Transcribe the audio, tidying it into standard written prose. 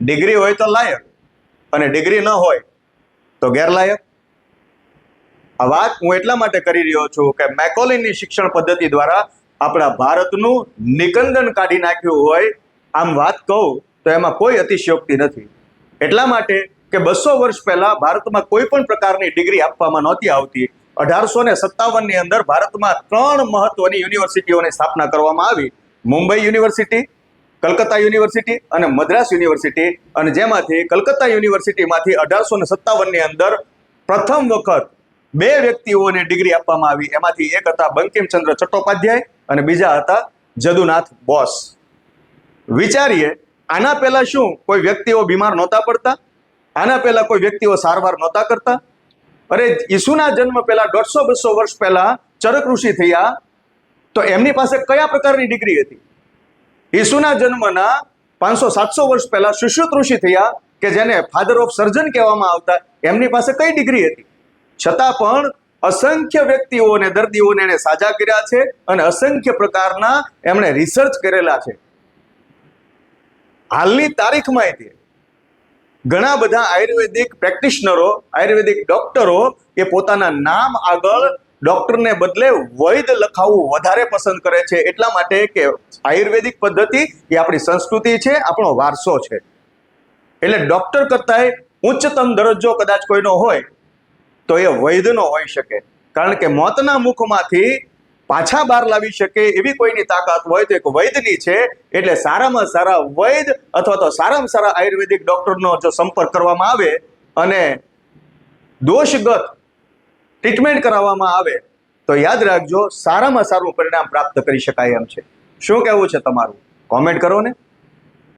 Degree હોય તો લાયક અને ડિગ્રી ન હોય તો ગેરલાયક. આ વાત હું એટલા માટે કરી રહ્યો છું કે મેકોલેની શિક્ષણ પદ્ધતિ દ્વારા આપણા ભારતનું નિકંદન કાઢી નાખ્યું હોય. આમ વાત કહું તો એમાં કોઈ અતિશયોક્તિ નથી. એટલા માટે કે 200 વર્ષ પહેલા ભારતમાં કોઈ પણ પ્રકારની ડિગ્રી આપવામાં નહોતી આવતી. 1857 ની અંદર ભારતમાં 3 મહત્વની યુનિવર્સિટીઓની સ્થાપના કરવામાં આવી: મુંબઈ યુનિવર્સિટી, કલકત્તા યુનિવર્સિટી અને મદ્રાસ યુનિવર્સિટી. અને જેમાંથી કલકત્તા યુનિવર્સિટીમાંથી 1857 ની અંદર પ્રથમ વખત 2 વ્યક્તિઓને ડિગ્રી આપવામાં આવી. એમાંથી એક હતા બંકિમચંદ્ર ચટ્ટોપાધ્યાય અને બીજા હતા જદુનાથ બોસ. વિચારીએ, આના પહેલા શું કોઈ વ્યક્તિઓ બીમાર નહોતા પડતા? આના પહેલા કોઈ વ્યક્તિઓ સારવાર નહોતા કરતા? અરે, ઈસુના જન્મ પહેલા 150-200 વર્ષ પહેલા ચરક ઋષિ થયા તો એમની પાસે કયા પ્રકારની ડિગ્રી હતી? ઈસુના જન્મના 500-700 વર્ષ પહેલા સુશ્રુત ઋષિ થયા કે જેને ફાધર ઓફ સર્જન કહેવામાં આવતા, એમની પાસે કઈ ડિગ્રી હતી? છતાં પણ અસંખ્ય વ્યક્તિઓને, દર્દીઓને એને સાજા કર્યા છે અને અસંખ્ય પ્રકારના એમણે રિસર્ચ કરેલા છે. હાલની તારીખમાં ઘણા બધા આયુર્વેદિક પ્રેક્ટિશનરો, આયુર્વેદિક ડોક્ટરો એ પોતાના નામ આગળ ડોક્ટરને બદલે વૈદ લખાવવું વધારે પસંદ કરે છે. એટલા માટે કે આયુર્વેદિક પદ્ધતિ એ આપણી સંસ્કૃતિ છે, આપણો વારસો છે. એટલે ડોક્ટર કરતાંય ઉચ્ચતમ દરજ્જો કદાચ કોઈનો હોય તો એ વૈદનો હોઈ શકે. કારણ કે મોતના મુખમાંથી પાછા બહાર લાવી શકે એવી કોઈની તાકાત હોય તો એક વૈદની છે. એટલે સારામાં સારા વૈદ અથવા તો સારામાં સારા આયુર્વેદિક ડોક્ટરનો જો સંપર્ક કરવામાં આવે અને દોષગત ટ્રીટમેન્ટ કરાવવામાં આવે તો યાદ રાખજો, સારામાં સારું પરિણામ પ્રાપ્ત કરી શકાય એમ છે. શું કહેવું છે તમારું? કોમેન્ટ કરો ને.